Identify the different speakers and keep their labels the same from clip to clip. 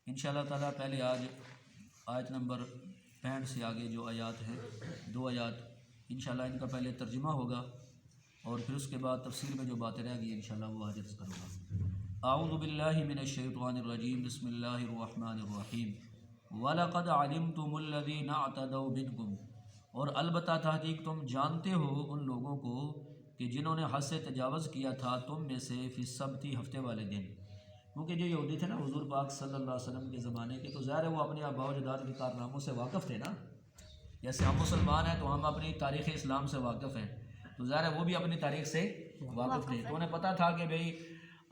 Speaker 1: انشاءاللہ تعالیٰ پہلے آج آیت نمبر 65 سے آگے جو آیات ہیں 2 آیات انشاءاللہ ان کا پہلے ترجمہ ہوگا اور پھر اس کے بعد تفسیر میں جو باتیں رہ گئی انشاءاللہ وہ آج عرض کروں گا۔ اعوذ باللہ من الشیطان الرجیم، بسم اللہ الرحمن الرحیم۔ وَلَقَدْ عَلِمْتُمُ الَّذِينَ اعْتَدَوْا مِنْكُمْ، اور البتہ تحقیق تم جانتے ہو ان لوگوں کو کہ جنہوں نے حد سے تجاوز کیا تھا تم میں سے فی السبت، ہفتے والے دن۔ کیونکہ جو یہودی تھے نا حضور پاک صلی اللہ علیہ وسلم کے زمانے کے، تو ظاہر ہے وہ اپنے آباء و اجداد کے کارناموں سے واقف تھے نا، جیسے ہم مسلمان ہیں تو ہم اپنی تاریخ اسلام سے واقف ہیں، تو ظاہر ہے وہ بھی اپنی تاریخ سے واقف تھے، تو انہیں پتہ تھا کہ بھئی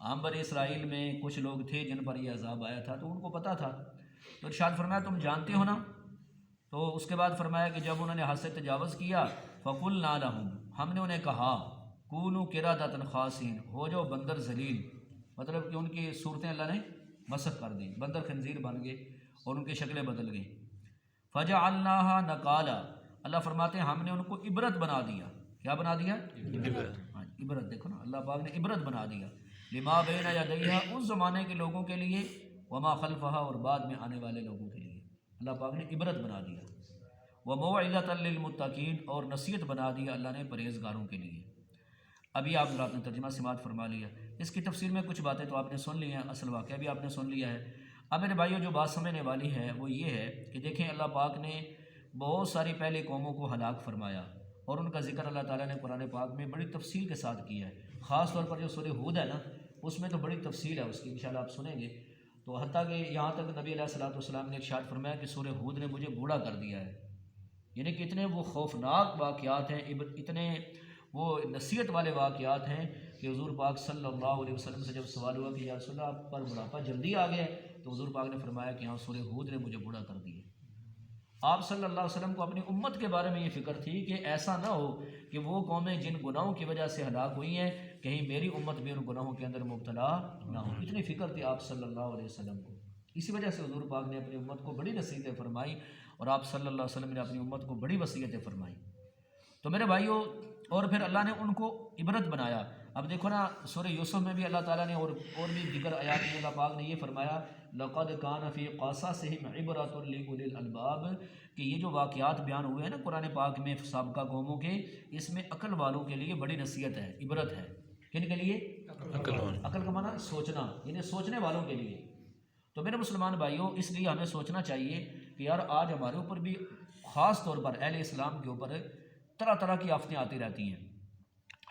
Speaker 1: ہم بنی اسرائیل میں کچھ لوگ تھے جن پر یہ عذاب آیا تھا، تو ان کو پتہ تھا۔ تو ارشاد فرمایا تم جانتے ہو نا، تو اس کے بعد فرمایا کہ جب انہوں نے حد سے تجاوز کیا فَقُلْنَا لَهُمْ، ہم نے انہیں کہا کونوا قِرَدَةً خَاسِئِينَ، ہو جاؤ بندر ذلیل، مطلب کہ ان کی صورتیں اللہ نے مسخ کر دیں، بندر خنزیر بن گئے اور ان کی شکلیں بدل گئیں۔ فَجَعَلْنَاهَا نَكَالًا، اللہ فرماتے ہیں ہم نے ان کو عبرت بنا دیا۔ کیا بنا دیا؟ عبرت۔ ہاں عبرت، دیکھو نا اللہ پاک نے عبرت بنا دیا، لما بین یدیہا، اس زمانے کے لوگوں کے لیے، وما خلفہا، اور بعد میں آنے والے لوگوں کے لیے اللہ پاک نے عبرت بنا دیا، وموعظۃ للمتقین، اور نصیحت بنا دیا اللہ نے پرہیزگاروں کے لیے۔ ابھی آپ حضرات نے ترجمہ سماعت فرما لیا، اس کی تفسیر میں کچھ باتیں تو آپ نے سن لی ہیں، اصل واقعہ بھی آپ نے سن لیا ہے۔ اب میرے بھائیوں جو بات سمجھنے والی ہے وہ یہ ہے کہ دیکھیں اللہ پاک نے بہت ساری پہلی قوموں کو ہلاک فرمایا اور ان کا ذکر اللہ تعالیٰ نے قرآن پاک میں بڑی تفصیل کے ساتھ کیا ہے، خاص طور پر جو سورہ ہود ہے نا اس میں تو بڑی تفصیل ہے اس کی، انشاءاللہ آپ سنیں گے۔ تو حتیٰ کہ یہاں تک نبی علیہ الصلوۃ والسلام نے ارشاد فرمایا کہ سورہ ہود نے مجھے بوڑھا کر دیا ہے، یعنی کہ اتنے وہ خوفناک واقعات ہیں، اتنے وہ نصیحت والے واقعات ہیں کہ حضور پاک صلی اللہ علیہ وسلم سے جب سوال ہوا کہ یا رسول اللہ آپ پر بڑھاپا جلدی آ گیا ہے، تو حضور پاک نے فرمایا کہ ہاں سورہ ہود نے مجھے بوڑھا کر دیا۔ آپ صلی اللہ علیہ وسلم کو اپنی امت کے بارے میں یہ فکر تھی کہ ایسا نہ ہو کہ وہ قومیں جن گناہوں کی وجہ سے ہلاک ہوئی ہیں کہیں میری امت بھی ان گناہوں کے اندر مبتلا نہ ہو، اتنی فکر تھی آپ صلی اللہ علیہ وسلم کو۔ اسی وجہ سے حضور پاک نے اپنی امت کو بڑی نصیحتیں فرمائی اور آپ صلی اللہ علیہ وسلم نے اپنی امت کو بڑی وصیتیں فرمائی۔ تو میرے بھائیوں اور پھر اللہ نے ان کو عبرت بنایا۔ اب دیکھو نا سورہ یوسف میں بھی اللہ تعالیٰ نے اور بھی دیگر آیات میں اللہ پاک نے یہ فرمایا لَقَدْ كَانَ فِي قَصَصِهِمْ عِبْرَةٌ لِأُولِي الْأَلْبَابِ، کہ یہ جو واقعات بیان ہوئے ہیں نا قرآن پاک میں سابقہ قوموں کے، اس میں عقل والوں کے لیے بڑی نصیحت ہے، عبرت ہے۔ کن کے لیے؟ عقل کا معنی سوچنا، یعنی سوچنے والوں کے لیے۔ تو میرے مسلمان بھائیوں اس لیے ہمیں سوچنا چاہیے کہ یار آج ہمارے اوپر بھی خاص طور پر اہل اسلام کے اوپر طرح طرح کی آفتیں آتی رہتی ہیں،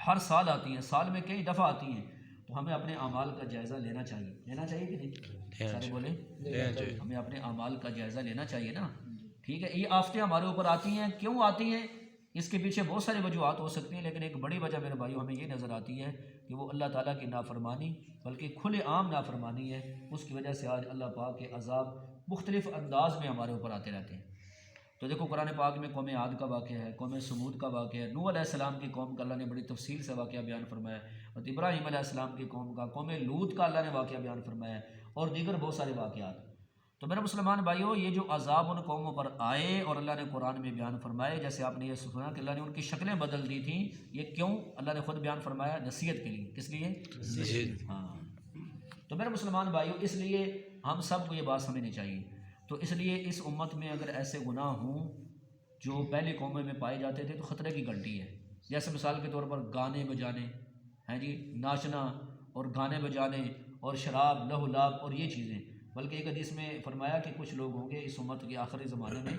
Speaker 1: ہر سال آتی ہیں، سال میں کئی دفعہ آتی ہیں، تو ہمیں اپنے اعمال کا جائزہ لینا چاہیے کہ نہیں؟ سارے بولیں ہمیں اپنے اعمال کا جائزہ لینا چاہیے نا، ٹھیک ہے۔ یہ آفتیں ہمارے اوپر آتی ہیں، کیوں آتی ہیں؟ اس کے پیچھے بہت ساری وجوہات ہو سکتی ہیں، لیکن ایک بڑی وجہ میرے بھائیوں ہمیں یہ نظر آتی ہے کہ وہ اللہ تعالیٰ کی نافرمانی، بلکہ کھلے عام نافرمانی ہے، اس کی وجہ سے آج اللہ پاک کے عذاب مختلف انداز میں ہمارے اوپر آتے رہتے ہیں۔ تو دیکھو قرآن پاک میں قوم عاد کا واقعہ ہے، قوم سمود کا واقعہ ہے، نوح علیہ السلام کی قوم کا اللہ نے بڑی تفصیل سے واقعہ بیان فرمایا ہے، اور ابراہیم علیہ السلام کی قوم کا، قوم لوط کا اللہ نے واقعہ بیان فرمایا ہے، اور دیگر بہت سارے واقعات۔ تو میرے مسلمان بھائیوں یہ جو عذاب ان قوموں پر آئے اور اللہ نے قرآن میں بیان فرمائے، جیسے آپ نے یہ سنا کہ اللہ نے ان کی شکلیں بدل دی تھیں، یہ کیوں؟ اللہ نے خود بیان فرمایا نصیحت کے لیے۔ کس لیے؟ نصیحت۔ ہاں تو میرے مسلمان بھائیوں اس لیے ہم سب کو یہ بات سمجھنی چاہیے۔ تو اس لیے اس امت میں اگر ایسے گناہ ہوں جو پہلی قوموں میں پائے جاتے تھے تو خطرے کی گھنٹی ہے، جیسے مثال کے طور پر گانے بجانے ہیں جی، ناچنا اور گانے بجانے اور شراب لہو لعب اور یہ چیزیں، بلکہ ایک حدیث میں فرمایا کہ کچھ لوگ ہوں گے اس امت کے آخری زمانے میں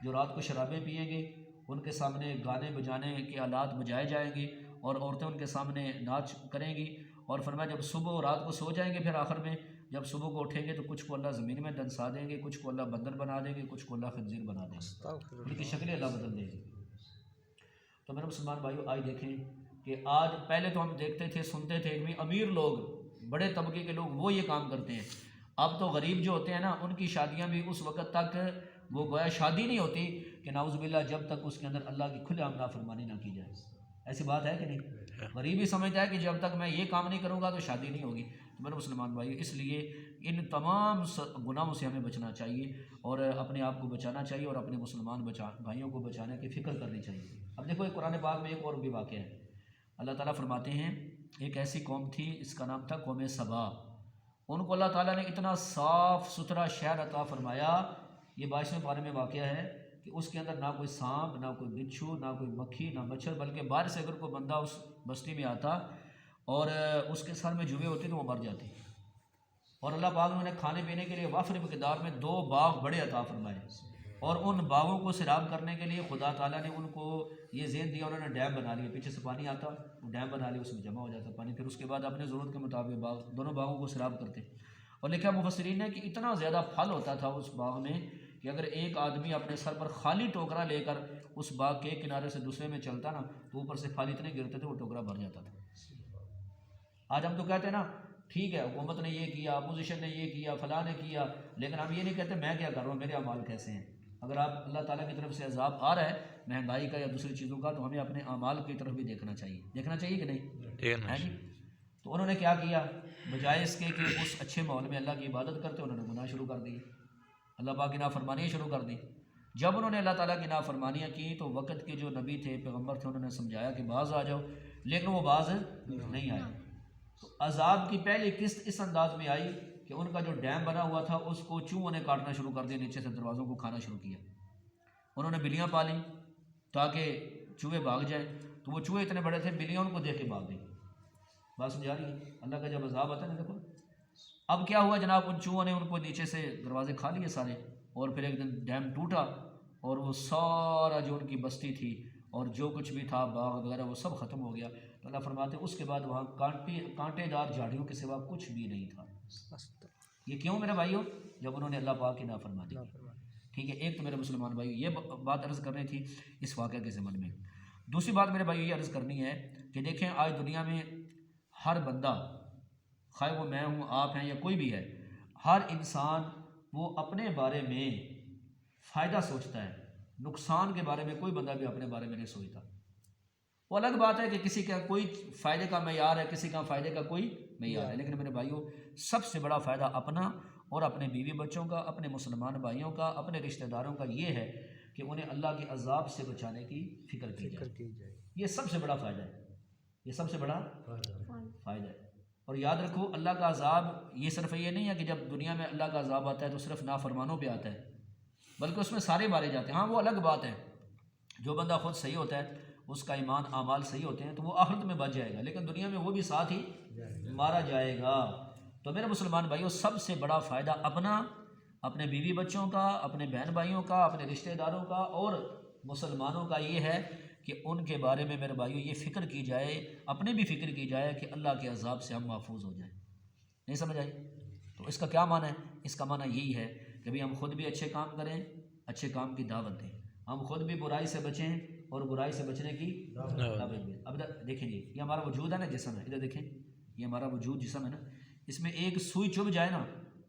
Speaker 1: جو رات کو شرابیں پئیں گے، ان کے سامنے گانے بجانے کے آلات بجائے جائیں گے اور عورتیں ان کے سامنے ناچ کریں گی، اور فرمایا جب صبح اور رات کو سو جائیں گے پھر آخر میں جب صبح کو اٹھیں گے تو کچھ کو اللہ زمین میں دنسا دیں گے، کچھ کو اللہ بندر بنا دیں گے، کچھ کو اللہ خنزیر بنا دیں گے، ان کی شکلیں اللہ بدل دیں گے۔ تو میرے مسلمان بھائیوں آج دیکھیں کہ آج پہلے تو ہم دیکھتے تھے سنتے تھے کہ امیر لوگ، بڑے طبقے کے لوگ وہ یہ کام کرتے ہیں، اب تو غریب جو ہوتے ہیں نا ان کی شادیاں بھی اس وقت تک وہ گویا شادی نہیں ہوتی کہ نعوذ باللہ جب تک اس کے اندر اللہ کی کھلے عام نافرمانی نہ کی جائے۔ ایسی بات ہے کہ نہیں؟ غریب ہی سمجھتا ہے کہ جب تک میں یہ کام نہیں کروں گا تو شادی نہیں ہوگی۔ تو میرے مسلمان بھائی اس لیے ان تمام گناہوں سے ہمیں بچنا چاہیے اور اپنے آپ کو بچانا چاہیے اور اپنے مسلمان بھائیوں کو بچانے کی فکر کرنی چاہیے۔ اب دیکھو ایک قرآن پاک میں ایک اور بھی واقعہ ہے، اللہ تعالیٰ فرماتے ہیں ایک ایسی قوم تھی، اس کا نام تھا قوم سبا، ان کو اللہ تعالیٰ نے اتنا صاف ستھرا شہر عطا فرمایا، یہ 22ویں پارے میں واقعہ ہے کہ اس کے اندر نہ کوئی سانپ، نہ کوئی بچھو، نہ کوئی مکھی، نہ مچھر، بلکہ باہر سے اگر کوئی بندہ اس بستی میں آتا اور اس کے سر میں جوئے ہوتے تو وہ مر جاتے. اور اللہ پاک نے انہیں کھانے پینے کے لیے وافر مقدار میں 2 باغ بڑے عطا فرمائے، اور ان باغوں کو سیراب کرنے کے لیے خدا تعالیٰ نے ان کو یہ ذہن دیا، انہوں نے ڈیم بنا لیے، پیچھے سے پانی آتا وہ ڈیم بنا لیا، اس میں جمع ہو جاتا پانی، پھر اس کے بعد اپنے ضرورت کے مطابق دونوں باغوں کو سیراب کرتے. اور لکھا مفسرین نے کہ اتنا زیادہ پھل ہوتا تھا اس باغ میں کہ اگر ایک آدمی اپنے سر پر خالی ٹوکرا لے کر اس باغ کے ایک کنارے سے دوسرے میں چلتا نا تو اوپر سے پھل اتنے گرتے تھے وہ ٹوکرا بھر جاتا تھا. آج ہم تو کہتے ہیں نا ٹھیک ہے حکومت نے یہ کیا، اپوزیشن نے یہ کیا، فلاں نے کیا، لیکن ہم یہ نہیں کہتے میں کیا کر رہا ہوں، میرے اعمال کیسے ہیں. اگر آپ اللہ تعالیٰ کی طرف سے عذاب آ رہا ہے مہنگائی کا یا دوسری چیزوں کا تو ہمیں اپنے اعمال کی طرف بھی دیکھنا چاہیے کہ نہیں ہے جی. تو انہوں نے کیا کیا، بجائے اس کے کہ اس اچھے ماحول میں اللہ کی عبادت کرتے انہوں نے گناہ شروع کر دی، اللہ پاک کی نافرمانیاں شروع کر دی. جب انہوں نے اللہ تعالیٰ کی نافرمانیاں کی تو وقت کے جو نبی تھے، پیغمبر تھے، انہوں نے سمجھایا کہ باز آ جاؤ، لیکن وہ باز نہیں آئے. تو عذاب کی پہلی قسط اس انداز میں آئی کہ ان کا جو ڈیم بنا ہوا تھا اس کو چوہوں نے کاٹنا شروع کر دیا، نیچے سے دروازوں کو کھانا شروع کیا. انہوں نے بلیاں پالیں تاکہ چوہے بھاگ جائیں، تو وہ چوہے اتنے بڑے تھے بلیاں ان کو دیکھ کے بھاگ گئی. بات سمجھا رہی ہے؟ اللہ کا جب عذاب آتا ہے نا دیکھو اب کیا ہوا جناب، ان چوہوں نے ان کو نیچے سے دروازے کھا لیے سارے، اور پھر ایک دن ڈیم ٹوٹا اور وہ سارا جو ان کی بستی تھی اور جو کچھ بھی تھا باغ وغیرہ وہ سب ختم ہو گیا. تو اللہ فرماتے ہیں اس کے بعد وہاں کانٹے دار جھاڑیوں کے سوا کچھ بھی نہیں تھا. یہ کیوں میرے بھائیوں؟ جب انہوں نے اللہ پاک کی نافرمانی کی. ٹھیک ہے، ایک تو میرے مسلمان بھائیو یہ بات عرض کرنی تھی اس واقعہ کے ضمن میں. دوسری بات میرے بھائیو یہ عرض کرنی ہے کہ دیکھیں آج دنیا میں ہر بندہ، خواہ وہ میں ہوں، آپ ہیں یا کوئی بھی ہے، ہر انسان وہ اپنے بارے میں فائدہ سوچتا ہے، نقصان کے بارے میں کوئی بندہ بھی اپنے بارے میں نہیں سوچتا. وہ الگ بات ہے کہ کسی کا کوئی فائدے کا معیار ہے، کسی کا فائدے کا کوئی معیار ہے، لیکن میرے بھائیوں سب سے بڑا فائدہ اپنا اور اپنے بیوی بچوں کا، اپنے مسلمان بھائیوں کا، اپنے رشتہ داروں کا یہ ہے کہ انہیں اللہ کے عذاب سے بچانے کی فکر کی جائے. یہ سب سے بڑا فائدہ ہے، یہ سب سے بڑا فائدہ ہے. اور یاد رکھو اللہ کا عذاب یہ صرف یہ نہیں ہے کہ جب دنیا میں اللہ کا عذاب آتا ہے تو صرف نافرمانوں پہ آتا ہے، بلکہ اس میں سارے مارے جاتے ہیں. ہاں وہ الگ بات ہے، جو بندہ خود صحیح ہوتا ہے، اس کا ایمان اعمال صحیح ہوتے ہیں تو وہ آخرت میں بچ جائے گا، لیکن دنیا میں وہ بھی ساتھ ہی مارا جائے گا. تو میرے مسلمان بھائیوں سب سے بڑا فائدہ اپنا، اپنے بیوی بچوں کا، اپنے بہن بھائیوں کا، اپنے رشتہ داروں کا اور مسلمانوں کا یہ ہے کہ ان کے بارے میں میرے بھائیوں یہ فکر کی جائے، اپنے بھی فکر کی جائے کہ اللہ کے عذاب سے ہم محفوظ ہو جائیں. نہیں سمجھ آئی؟ تو اس کا کیا معنی ہے؟ اس کا معنی یہی ہے کہ بھئی ہم خود بھی اچھے کام کریں، اچھے کام کی دعوت دیں، ہم خود بھی برائی سے بچیں اور برائی سے بچنے کی دعوت دیں. اب دیکھیں جی یہ ہمارا وجود ہے نا، جسم ہے، ادھر دیکھیں یہ ہمارا وجود جسم ہے نا، اس میں ایک سوئی چبھ جائے نا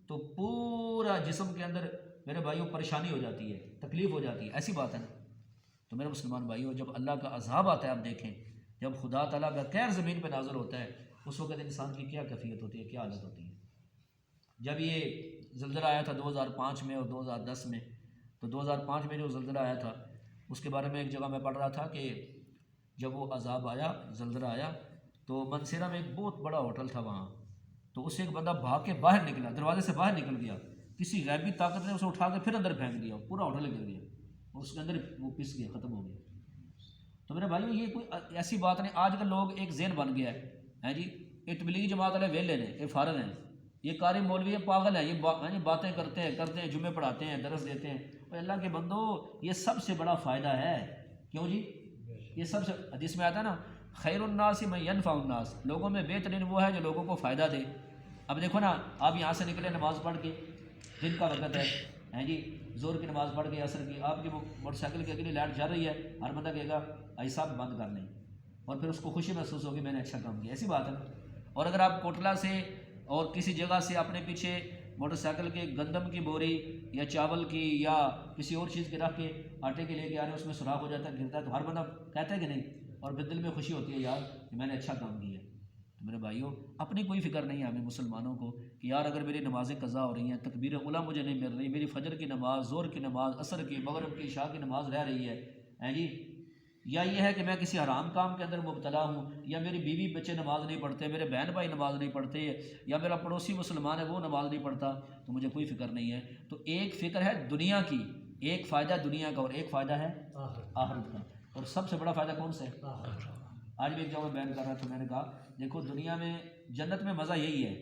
Speaker 1: تو پورا جسم کے اندر میرے بھائیوں پریشانی ہو جاتی ہے، تکلیف ہو جاتی ہے، ایسی بات ہے نا. تو میرے مسلمان بھائیوں جب اللہ کا عذاب آتا ہے، آپ دیکھیں جب خدا تعالیٰ کا قہر زمین پہ نازل ہوتا ہے اس وقت انسان کی کیا کیفیت ہوتی ہے، کیا حالت ہوتی ہے. جب یہ زلزلہ آیا تھا 2005 میں اور 2010 میں، تو 2005 میں جو زلزلہ آیا تھا اس کے بارے میں ایک جگہ میں پڑھ رہا تھا کہ جب وہ عذاب آیا، زلزلہ آیا، تو منصیرہ میں ایک بہت بڑا ہوٹل تھا وہاں، تو اس سے ایک بندہ بھاگ کے باہر نکلا، دروازے سے باہر نکل گیا، کسی غیبی طاقت نے اسے اٹھا کے پھر اندر پھینک دیا، پورا ہوٹل گر گیا، اس کے اندر وہ پس گیا، ختم ہو گیا. تو میرے بھائیو یہ کوئی ایسی بات نہیں. آج کل لوگ ایک ذہن بن گیا ہے جی یہ تبلیغی جماعت والے ویلے ہیں، یہ فارغ ہیں، یہ قاری مولوی پاگل ہیں، یہ باتیں کرتے ہیں، جمعے پڑھاتے ہیں، درس دیتے ہیں. اور اللہ کے بندو یہ سب سے بڑا فائدہ ہے. کیوں جی؟ یہ سب سے حدیث میں آتا ہے نا خیر الناس من ینفع الناس، لوگوں میں بہترین وہ ہے جو لوگوں کو فائدہ دے. اب دیکھو نا آپ یہاں سے نکلے نماز پڑھ کے، دن کا وقت ہے جی، زور کی نماز پڑھ کے عصر کی، آپ کی موٹر سائیکل کی اگلی لائٹ جل رہی ہے، ہر بندہ کہے گا بھائی صاحب بند کر لیں، اور پھر اس کو خوشی محسوس ہوگی میں نے اچھا کام کیا. ایسی بات ہے نا. اور اگر آپ کوٹلہ سے اور کسی جگہ سے اپنے پیچھے موٹر سائیکل کے گندم کی بوری یا چاول کی یا کسی اور چیز کے رکھ کے آٹے کے لے کے آ رہے ہیں، اس میں سوراخ ہو جاتا ہے، گرتا ہے، تو ہر بندہ کہتا ہے کہ نہیں، اور پھر دل میں خوشی ہوتی ہے یار کہ میں نے اچھا کام کیا. تو میرے بھائیوں اپنی کوئی فکر نہیں ہے ہمیں مسلمانوں کو کہ یار اگر میری نمازیں قضا ہو رہی ہیں، تکبیر اولیٰ مجھے نہیں مل رہی، میری فجر کی نماز، ظہر کی نماز، عصر کی، مغرب کی، عشاء کی نماز رہ رہی ہے جی، یا یہ ہے کہ میں کسی حرام کام کے اندر مبتلا ہوں، یا میری بیوی بچے نماز نہیں پڑھتے، میرے بہن بھائی نماز نہیں پڑھتے، یا میرا پڑوسی مسلمان ہے وہ نماز نہیں پڑھتا، تو مجھے کوئی فکر نہیں ہے۔ تو ایک فکر ہے دنیا کی، ایک فائدہ دنیا کا اور ایک فائدہ ہے آخرت کا، اور سب سے بڑا فائدہ کون سا ہے؟ آج بھی ایک جگہ میں بیان کر رہا تھا، میں نے کہا دیکھو دنیا میں جنت میں مزہ یہی ہے،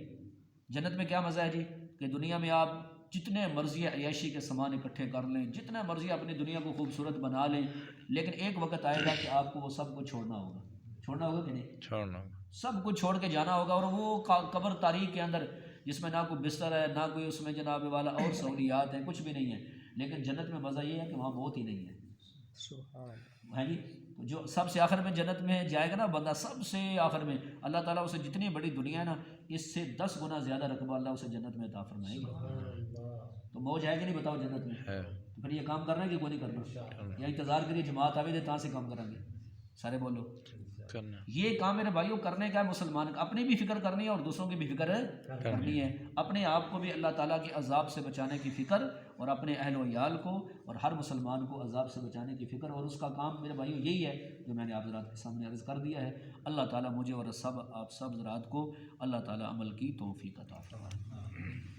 Speaker 1: جنت میں کیا مزہ ہے جی، کہ دنیا میں آپ جتنے مرضی عیاشی کے سامان اکٹھے کر لیں، جتنا مرضی اپنی دنیا کو خوبصورت بنا لیں، لیکن ایک وقت آئے گا کہ آپ کو وہ سب کچھ چھوڑنا ہوگا کہ نہیں؟
Speaker 2: چھوڑنا
Speaker 1: سب کچھ چھوڑ کے جانا ہوگا، اور وہ قبر تاریک کے اندر جس میں نہ کوئی بستر ہے، نہ کوئی اس میں جناب والا اور سہولیات ہیں، کچھ بھی نہیں ہے، لیکن جنت میں مزہ یہ ہے کہ وہاں بہت ہی نہیں ہے، ہے جی۔ تو جو سب سے آخر میں جنت میں جائے گا نا بندہ، سب سے آخر میں اللہ تعالیٰ اسے جتنی بڑی دنیا ہے نا اس سے 10 گنا زیادہ رقبہ اللہ اسے جنت میں عطا فرمائے گا۔ تو موج ہے کہ نہیں بتاؤ جنت میں؟
Speaker 2: ہے
Speaker 1: تو پھر یہ کام کرنا ہے کہ کوئی نہیں کرنا، یا انتظار کریے جماعت آوے دے تاں سے کام کریں گے سارے بولو
Speaker 2: کرنا
Speaker 1: یہ کام میرے بھائیوں کرنے کا ہے، مسلمان اپنی بھی فکر کرنی ہے اور دوسروں کی بھی فکر کرنی ہے، اپنے آپ کو بھی اللہ تعالیٰ کے عذاب سے بچانے کی فکر، اور اپنے اہل و عیال کو اور ہر مسلمان کو عذاب سے بچانے کی فکر، اور اس کا کام میرے بھائیوں یہی ہے جو میں نے آپ حضرات کے سامنے عرض کر دیا ہے۔ اللہ تعالیٰ مجھے اور آپ سب حضرات کو اللہ تعالیٰ عمل کی توفیق عطا فرمائے۔